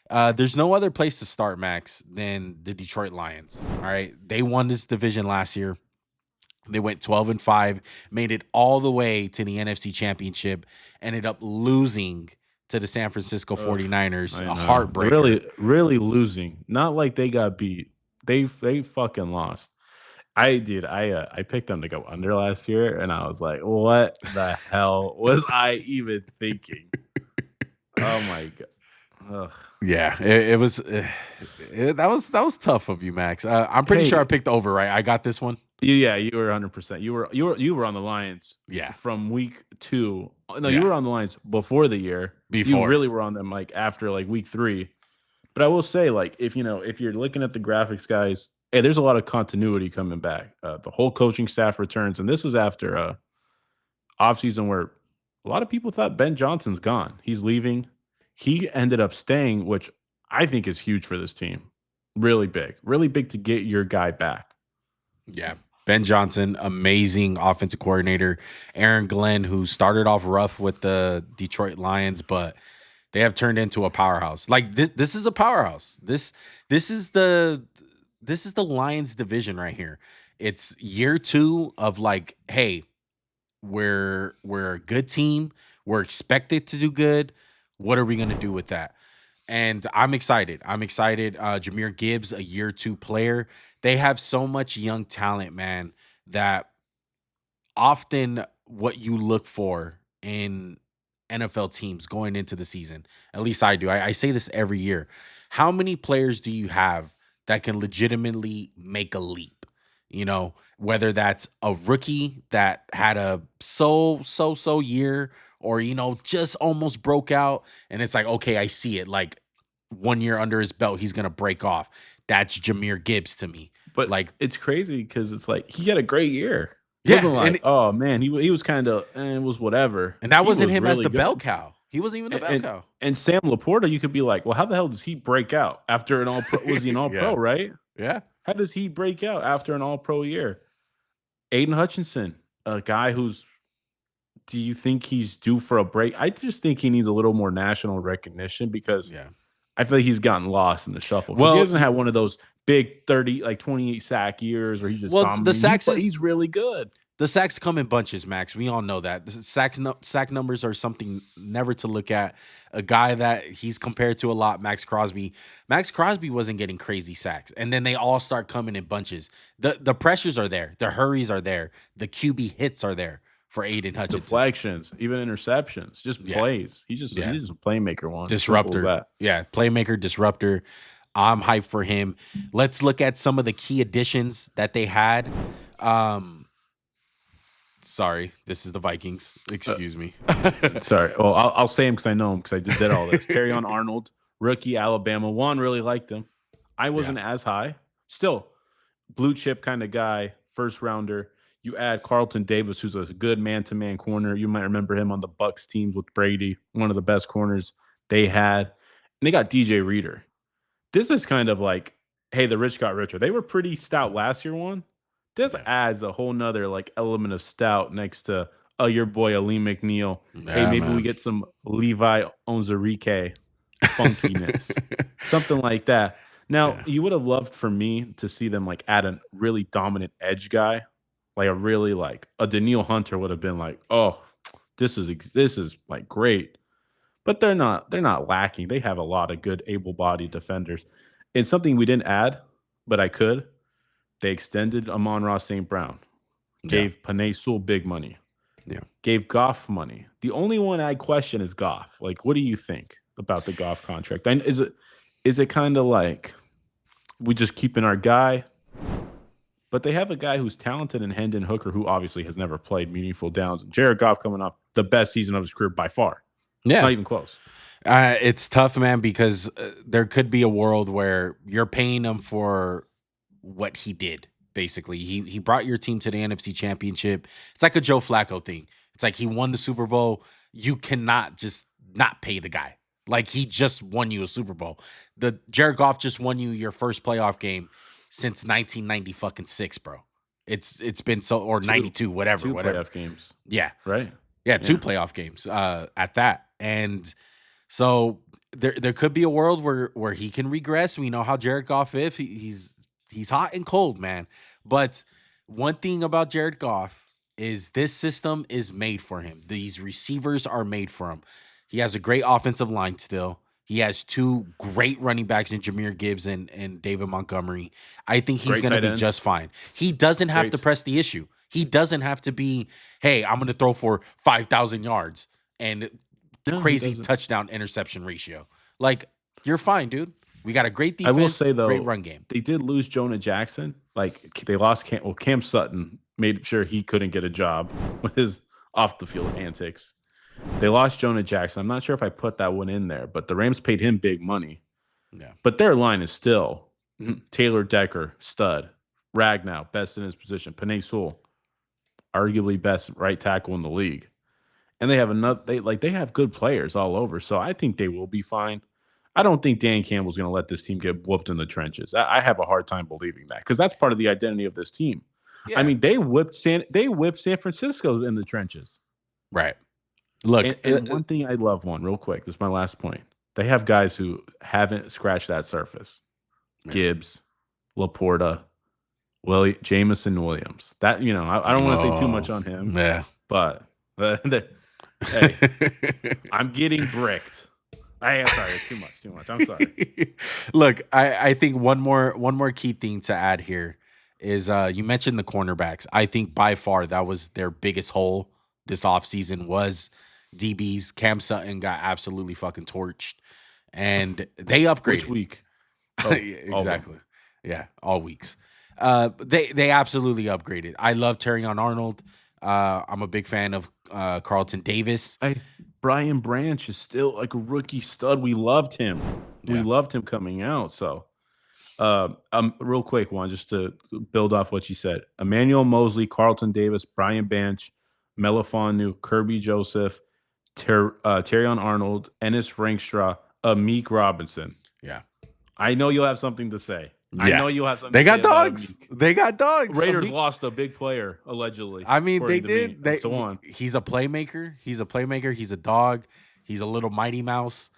There's no other place to start, Max, than the Detroit Lions. All right. They won this division last year. They went 12-5, made it all the way to the NFC Championship, ended up losing to the San Francisco Ugh, 49ers, I a know. heartbreaker. Really losing. Not like they got beat. They fucking lost. I picked them to go under last year, and I was like, what the hell was I even thinking? Oh my god. Ugh. Yeah, it was that was tough of you, Max. I'm pretty sure I Hey, picked over, right? I got this one. yeah, you were 100%. You were on the Lions Yeah, from week 2. No, you yeah. were on the Lions before the year. You Before, really were on them like after like week 3. But I will say, like, if you're looking at the graphics, guys, hey, there's a lot of continuity coming back. The whole coaching staff returns, and this is after offseason where a lot of people thought Ben Johnson's gone. He's leaving. He ended up staying, which I think is huge for this team. Really big to get your guy back. yeah. Ben Johnson, amazing offensive coordinator. Aaron Glenn, who started off rough with the Detroit Lions, but they have turned into a powerhouse. Like this is a powerhouse. This is the this is the Lions division right here. It's year 2 of like, hey, we're a good team. We're expected to do good. What are we gonna do with that? And I'm excited. I'm excited. Jameer Gibbs, a year 2 player. They have so much young talent, man, that often what you look for in NFL teams going into the season. At least I do. I say this every year. How many players do you have that can legitimately make a leap? Whether that's a rookie that had a so year, or just almost broke out, and it's like, okay, I see it. Like 1 year under his belt, he's gonna break off. That's Jameer Gibbs to me. But Like, it's crazy because it's like he had a great year. It yeah, wasn't like, oh man, he was kind of it was whatever. and that He wasn't was him as really the bell good. cow. He wasn't even the And bell and, cow. and Sam Laporta, you could be like, well, how the hell does he break out after an all pro? Was he an all Yeah, pro, right? yeah, How does he break out after an all pro year? Aiden Hutchinson, a guy who's do you think he's due for a break? I just think he needs a little more national recognition because yeah. I feel like he's gotten lost in the shuffle because he Well, hasn't had one of those big 30, like 28 sack years where he's just well, the dominating. sacks is He's really good. the sacks come in bunches, Max. We all know that. The sack numbers are something never to look at. A guy that he's compared to a lot, Max Crosby. Max Crosby wasn't getting crazy sacks, and then they all start coming in bunches. The pressures are there, the hurries are there, the QB hits are there for Aiden Hutchinson. Deflections, even interceptions, just Yeah, plays. yeah. He's just a playmaker one. Simple as Disruptor. that. Yeah, playmaker, disruptor. I'm hyped for him. Let's look at some of the key additions that they had. Um, Sorry, this is the Vikings. Uh, Excuse me. Sorry. Well, I'll say him because I know him because I just did all this. Terry on Arnold, rookie Alabama. Juan really liked him. I Yeah, wasn't as high. Still, blue chip kind of guy, first rounder. You add Carlton Davis, who's a good man-to-man corner. You might remember him on the Bucks teams with Brady, one of the best corners they had. And they got DJ Reader. This is kind of like, hey, the rich got richer. They were pretty stout last year one. This yeah, adds a whole nother like element of stout next to your boy Ali McNeil. Hey, yeah, maybe we man. get some Levi Onzarike funkiness, something like that. Now, Yeah, you would have loved for me to see them like add a really dominant edge guy, like a really like a Daniil Hunter would have been like, oh, this is like great. But they're not lacking. They have a lot of good able-bodied defenders. And something we didn't add, but I could. They extended Amon-Ra St. Brown, yeah, gave Panay Sewell big money, yeah. gave Goff money. The only one I question is Goff. Like, what do you think about the Goff contract? And is it kind of like we just keeping our guy? But they have a guy who's talented in Hendon Hooker, who obviously has never played meaningful downs. And Jared Goff coming off the best season of his career by far. Yeah. Not even close. It's tough, man, because there could be a world where you're paying him for what he did. Basically, he brought your team to the NFC Championship. It's like a Joe Flacco thing. It's like he won the Super Bowl. You cannot just not pay the guy. Like he just won you a Super Bowl. The Jared Goff just won you your first playoff game since 1990 fucking 6, bro. It's been so, or Two, 92, whatever, two whatever. playoff games, Yeah. right? Yeah, 2 Yeah. playoff games at that. And so there could be a world where he can regress. We know how Jared Goff is. He's hot and cold, man. But one thing about Jared Goff is this system is made for him. These receivers are made for him. He has a great offensive line still. He has two great running backs in Jameer Gibbs and David Montgomery. I think he's Great going to tight be ends. just fine. He doesn't have to Great. press the issue. He doesn't have to be, hey, I'm going to throw for 5,000 yards and No, he crazy doesn't. touchdown interception ratio. Like, you're fine, dude. We got a great I will defense, say though, great run game. they did lose Jonah Jackson. Like they lost Cam Sutton made sure he couldn't get a job with his off the field antics. They lost Jonah Jackson. I'm not sure if I put that one in there, but the Rams paid him big money. Yeah. But their line is still Taylor Decker, stud. Ragnow, best in his position. Penei Sewell, arguably best right tackle in the league. And they have they have good players all over. So I think they will be fine. I don't think Dan Campbell's going to let this team get whooped in the trenches. I have a hard time believing that because that's part of the identity of this team. Yeah. I mean, they whipped San Francisco in the trenches. Right. Look, And one thing I love, real quick. This is my last point. They have guys who haven't scratched that surface. Yeah. Gibbs, Laporta, Jamison Williams. That I don't want to say too much on him. Yeah. But hey, I'm getting bricked. I'm sorry, it's too much. I'm sorry. Look, I think one more key thing to add here is you mentioned the cornerbacks. I think by far that was their biggest hole this offseason was DBs. Cam Sutton got absolutely fucking torched. And they upgraded. Which week? Oh, exactly. Yeah, all weeks. They absolutely upgraded. I love Terrion Arnold. I'm a big fan of Carlton Davis. Brian Branch is still like a rookie stud. We loved him. Yeah. We loved him coming out. So, real quick, Juan, just to build off what you said: Emmanuel Mosley, Carlton Davis, Brian Branch, Melifonu, Kirby Joseph, Terrion Arnold, Ennis Rankstraw, Meek Robinson. Yeah, I know you'll have something to say. Yeah. I know you'll have something. They to got say about dogs. Meek. They got dogs. Raiders lost a big player allegedly. I mean, they did. They so on. He's a playmaker. He's a dog. He's a little Mighty Mouse.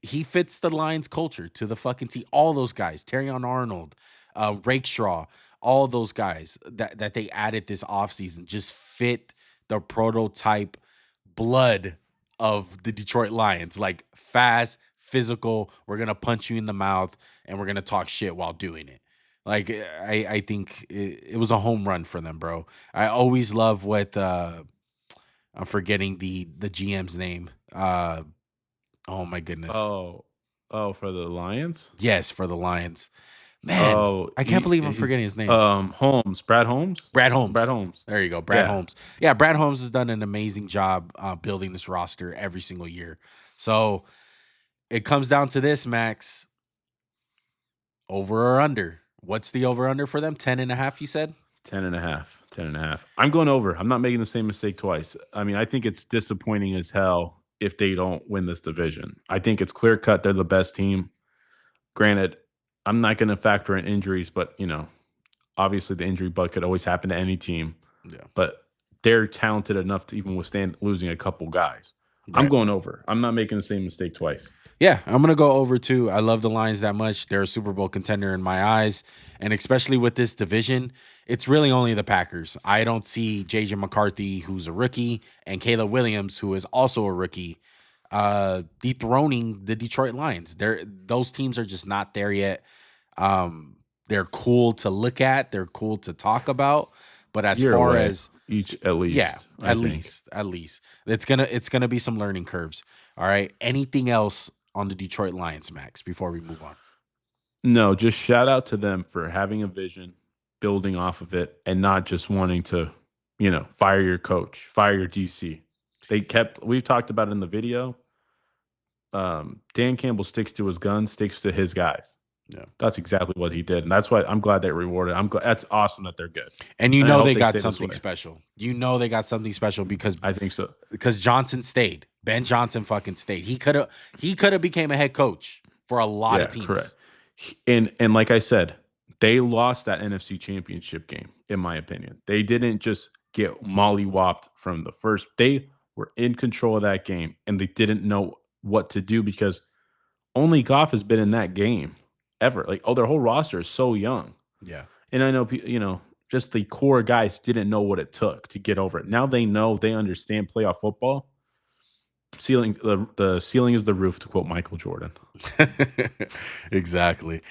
He fits the Lions culture to the fucking T. All those guys, Terrion Arnold, Rakestraw, all those guys that they added this offseason just fit the prototype blood of the Detroit Lions. Like fast, physical. We're gonna punch you in the mouth and we're gonna talk shit while doing it. Like I think it was a home run for them, bro. I always love what I'm forgetting the GM's name. Oh my goodness. Oh, for the Lions? Yes, for the Lions. Man, I can't believe I'm forgetting his name. Brad Holmes. Brad Holmes. There you go, Brad Yeah. Holmes. Yeah, Brad Holmes has done an amazing job building this roster every single year. So it comes down to this, Max. Over or under? What's the over under for them? 10.5, you said? 10.5. I'm going over. I'm not making the same mistake twice. I mean, I think it's disappointing as hell if they don't win this division. I think it's clear cut they're the best team. Granted, I'm not going to factor in injuries, but obviously the injury bug could always happen to any team. Yeah. But they're talented enough to even withstand losing a couple guys. Right. I'm going over. I'm not making the same mistake twice. Yeah, I'm going to go over too. I love the Lions that much. They're a Super Bowl contender in my eyes. And especially with this division, it's really only the Packers. I don't see J.J. McCarthy, who's a rookie, and Caleb Williams, who is also a rookie, dethroning the Detroit Lions. Those teams are just not there yet. They're cool to look at. They're cool to talk about. But as far as each, at least, yeah, at least it's gonna be some learning curves. All right. Anything else on the Detroit Lions, Max, before we move on? No, just shout out to them for having a vision, building off of it, and not just wanting to, fire your coach, fire your DC. We've talked about it in the video. Dan Campbell sticks to his guns, sticks to his guys. Yeah, that's exactly what he did, and that's why I'm glad they rewarded. That's awesome that they're good, and they got something special. They got something special because I think so. Because Johnson stayed, Ben Johnson fucking stayed. He could have became a head coach for a lot of teams. Correct. And like I said, they lost that NFC Championship game. In my opinion, they didn't just get mollywopped from the first. They were in control of that game, and they didn't know what to do because only Goff has been in that game ever. Like, their whole roster is so young. Yeah. And I know, just the core guys didn't know what it took to get over it. Now they know, they understand playoff football. The ceiling is the roof, to quote Michael Jordan. Exactly.